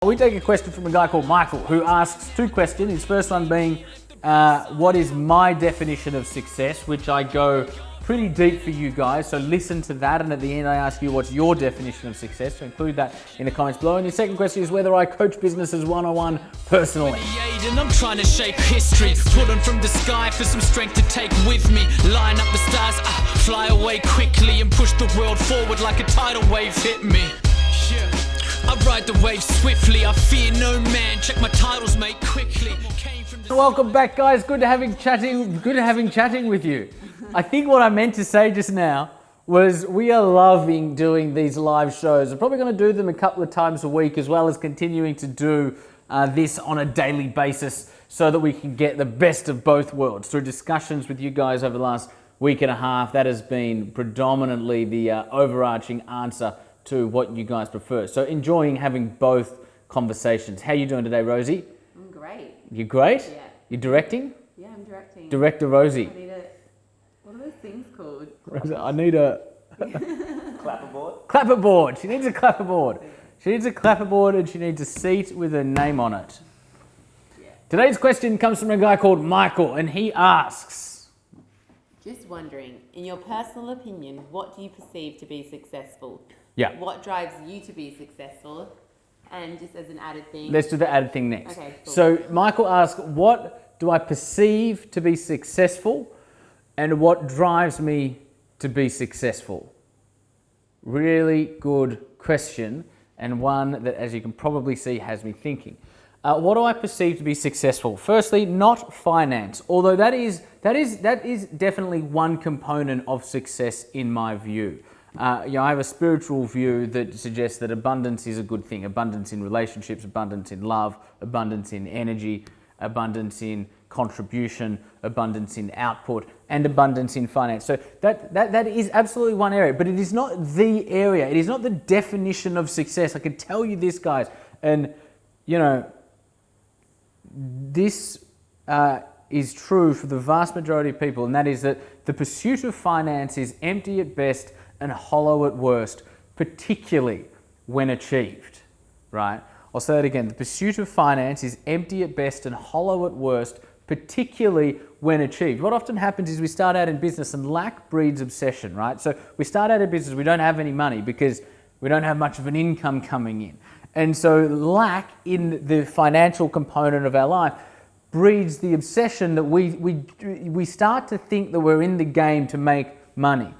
We take a question from a guy called Michael who asks two questions. His first one being, what is my definition of success? Which I go pretty deep for you guys, so listen to that, and at the end I ask you what's your definition of success, so include that in the comments below. And your second question is whether I coach businesses one-on-one personally. And I'm trying to shape history, pulling from the sky for some strength to take with me. Line up the stars, fly away quickly and push the world forward like a tidal wave hit me. Yeah. I ride the wave swiftly, I fear no man. Check my titles, mate, quickly. Welcome back, guys. Good having chatting with you. I think what I meant to say just now was we are loving doing these live shows. We're probably going to do them a couple of times a week, as well as continuing to do this on a daily basis so that we can get the best of both worlds. Through discussions with you guys over the last week and a half, that has been predominantly the overarching answer to what you guys prefer. So enjoying having both conversations. How you doing today, Rosie? I'm great. You great? Yeah. You directing? Yeah, I'm directing. Director Rosie. I need what are those things called? Rosie, I need a Clapperboard? clapperboard. She needs a clapperboard. She needs a clapperboard and she needs a seat with her name on it. Yeah. Today's question comes from a guy called Michael, and he asks, Just wondering, in your personal opinion, what do you perceive to be successful? yeah, What drives you to be successful? And just as an added thing. let's do the added thing next. Okay, cool. So Michael asks, what do I perceive to be successful and what drives me to be successful? Really good question, and one that, as you can probably see, has me thinking. What do I perceive to be successful? Firstly, not finance, although that is definitely one component of success in my view. I have a spiritual view that suggests that abundance is a good thing. Abundance in relationships, abundance in love, abundance in energy, abundance in contribution, abundance in output, and abundance in finance. So that is absolutely one area, but it is not the area. It is not the definition of success. I can tell you this, guys, and this is true for the vast majority of people, and that is that the pursuit of finance is empty at best and hollow at worst, particularly when achieved, right? I'll say that again. The pursuit of finance is empty at best and hollow at worst, particularly when achieved. What often happens is we start out in business and lack breeds obsession, right? So we start out in business, we don't have any money because we don't have much of an income coming in. And so lack in the financial component of our life breeds the obsession that we start to think that we're in the game to make money.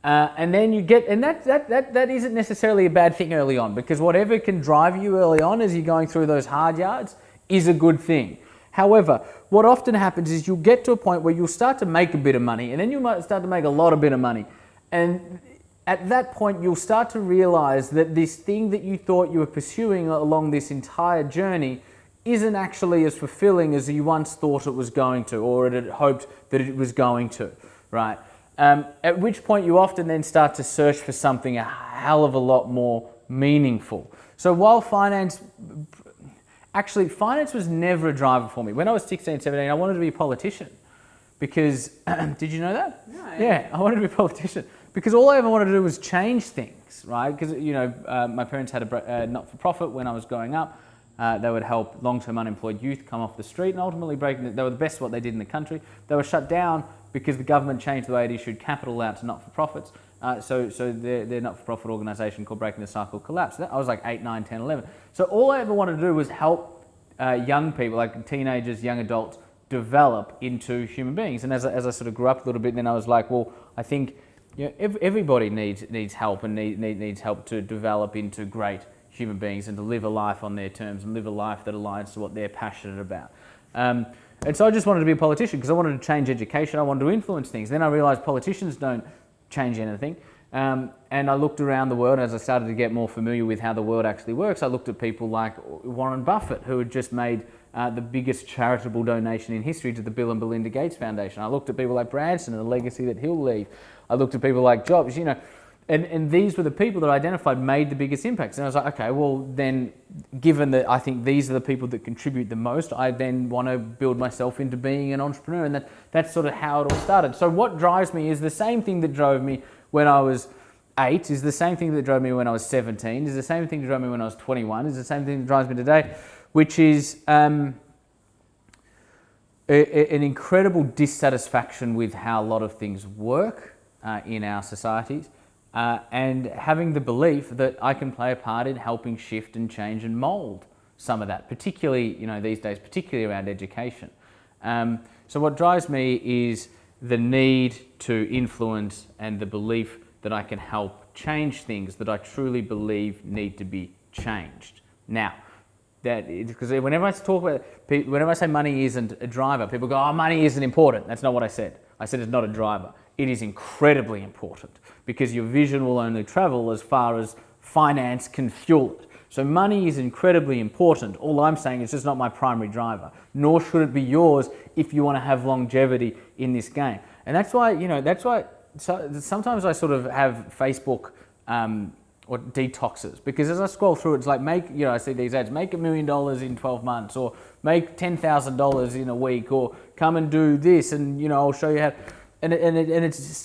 And then you get, and that isn't necessarily a bad thing early on, because whatever can drive you early on as you're going through those hard yards is a good thing. However, what often happens is you'll get to a point where you'll start to make a bit of money, and then you might start to make a lot of bit of money. And at that point, you'll start to realize that this thing that you thought you were pursuing along this entire journey isn't actually as fulfilling as you once thought it was going to, or it had hoped that it was going to, right? At which point you often then start to search for something a hell of a lot more meaningful. So while finance was never a driver for me. When I was 16, 17, I wanted to be a politician because, did you know that? No. Yeah, I wanted to be a politician because all I ever wanted to do was change things, right? Because, my parents had a not-for-profit when I was growing up. They would help long-term unemployed youth come off the street and ultimately they were the best at what they did in the country. They were shut down because the government changed the way it issued capital out to not-for-profits. So their not-for-profit organisation called Breaking the Cycle collapsed. I was like 8, 9, 10, 11. So all I ever wanted to do was help young people, like teenagers, young adults, develop into human beings. And as I sort of grew up a little bit, then I was like, well, I think everybody needs help and needs help to develop into great human beings and to live a life on their terms and live a life that aligns to what they're passionate about. And so I just wanted to be a politician because I wanted to change education. I wanted to influence things. Then I realized politicians don't change anything. And I looked around the world as I started to get more familiar with how the world actually works. I looked at people like Warren Buffett, who had just made the biggest charitable donation in history to the Bill and Melinda Gates Foundation. I looked at people like Branson and the legacy that he'll leave. I looked at people like Jobs, And these were the people that I identified made the biggest impacts. And I was like, okay, well then, given that I think these are the people that contribute the most, I then want to build myself into being an entrepreneur. And that's sort of how it all started. So what drives me is the same thing that drove me when I was 8 is the same thing that drove me when I was 17, is the same thing that drove me when I was 21, is the same thing that drives me today, which is an incredible dissatisfaction with how a lot of things work in our societies, and having the belief that I can play a part in helping shift and change and mould some of that, particularly, these days, particularly around education. So what drives me is the need to influence and the belief that I can help change things that I truly believe need to be changed. Now, because whenever I say money isn't a driver, people go, oh, money isn't important. That's not what I said. I said it's not a driver. It is incredibly important because your vision will only travel as far as finance can fuel it. So money is incredibly important. All I'm saying is it's just not my primary driver, nor should it be yours if you want to have longevity in this game. And that's why, so sometimes I sort of have Facebook or detoxes, because as I scroll through, it's like I see these ads, make $1 million in 12 months, or make $10,000 in a week, or come and do this, and I'll show you how. And it's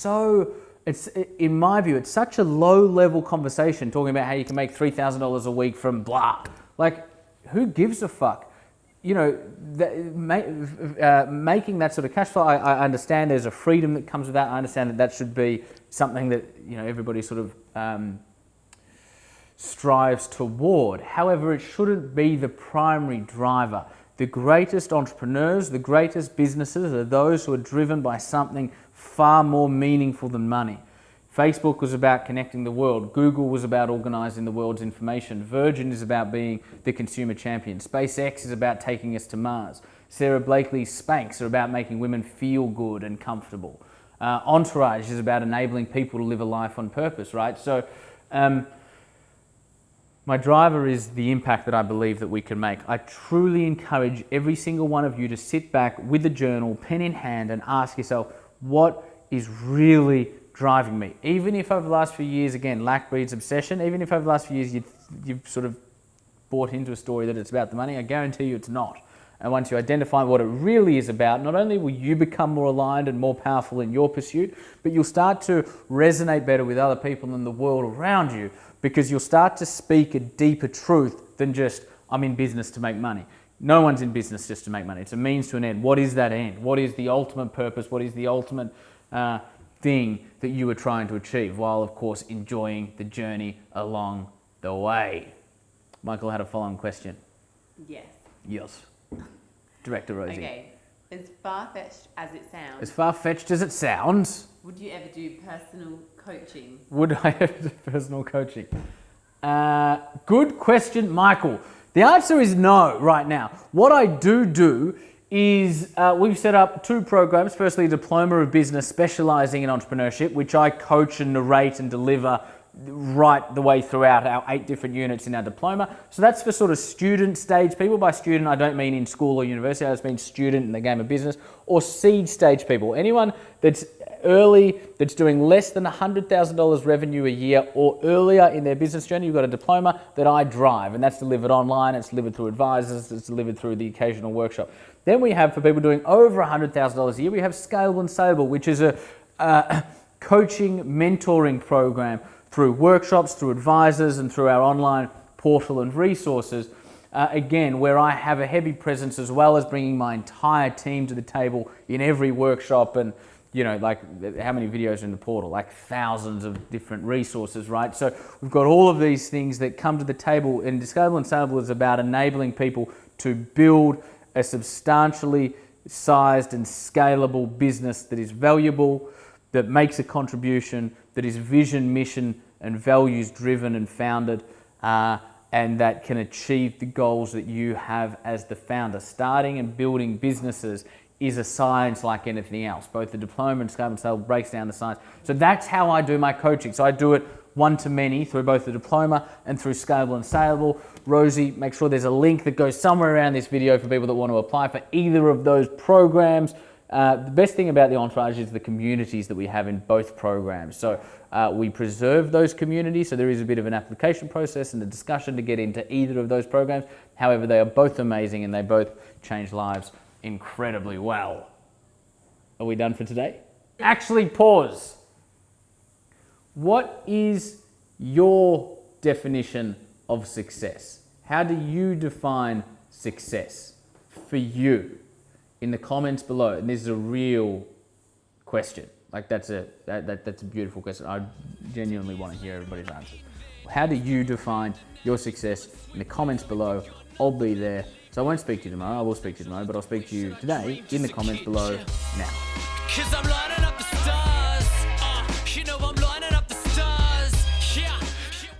in my view, it's such a low-level conversation talking about how you can make $3,000 a week from blah. Like, who gives a fuck? Making that sort of cash flow, I understand there's a freedom that comes with that. I understand that should be something that everybody sort of strives toward. However, it shouldn't be the primary driver. The greatest entrepreneurs, the greatest businesses are those who are driven by something far more meaningful than money. Facebook was about connecting the world. Google was about organizing the world's information. Virgin is about being the consumer champion. SpaceX is about taking us to Mars. Sarah Blakely's Spanx are about making women feel good and comfortable. Entourage is about enabling people to live a life on purpose, right? So my driver is the impact that I believe that we can make. I truly encourage every single one of you to sit back with a journal, pen in hand, and ask yourself, what is really driving me? Even if over the last few years, again, lack breeds obsession, even if over the last few years you've sort of bought into a story that it's about the money, I guarantee you it's not. And once you identify what it really is about, not only will you become more aligned and more powerful in your pursuit, but you'll start to resonate better with other people in the world around you, because you'll start to speak a deeper truth than just, I'm in business to make money. No one's in business just to make money. It's a means to an end. What is that end? What is the ultimate purpose? What is the ultimate thing that you are trying to achieve, while of course enjoying the journey along the way? Michael had a follow-on question. Yes. Yes. Director Rosie. Okay. As far-fetched as it sounds. As far-fetched as it sounds. Would you ever do personal coaching? Would I ever do personal coaching? Good question, Michael. The answer is no right now. What I do is we've set up 2 programs. Firstly, a Diploma of Business specialising in entrepreneurship, which I coach and narrate and deliver right the way throughout our 8 different units in our diploma. So that's for sort of student stage people. By student, I don't mean in school or university. I just mean student in the game of business, or seed stage people. Anyone that's early, that's doing less than $100,000 revenue a year or earlier in their business journey. You've got a diploma that I drive, and that's delivered online, it's delivered through advisors, it's delivered through the occasional workshop. Then we have, for people doing over $100,000 a year, we have Scalable and Saleable, which is a coaching, mentoring program through workshops, through advisors, and through our online portal and resources. Again, where I have a heavy presence, as well as bringing my entire team to the table in every workshop. And like, how many videos are in the portal? Like thousands of different resources, right? So we've got all of these things that come to the table, and Scalable and Saleable is about enabling people to build a substantially sized and scalable business that is valuable, that makes a contribution, that is vision, mission, and values driven and founded, and that can achieve the goals that you have as the founder. Starting and building businesses is a science like anything else. Both the diploma and Scalable and Saleable breaks down the science. So that's how I do my coaching. So I do it one-to-many through both the diploma and through Scalable and Saleable. Rosie, make sure there's a link that goes somewhere around this video for people that want to apply for either of those programs. The best thing about the Entourage is the communities that we have in both programs. So we preserve those communities, so there is a bit of an application process and a discussion to get into either of those programs. However, they are both amazing and they both change lives incredibly well. Are we done for today? Actually, pause. What is your definition of success? How do you define success for you? In the comments below. And this is a real question. Like that's a beautiful question. I genuinely want to hear everybody's answer. How do you define your success? In the comments below. I'll be there. So I won't speak to you tomorrow. I will speak to you tomorrow, but I'll speak to you today in the comments below now. 'Cause I'm lining up the stars.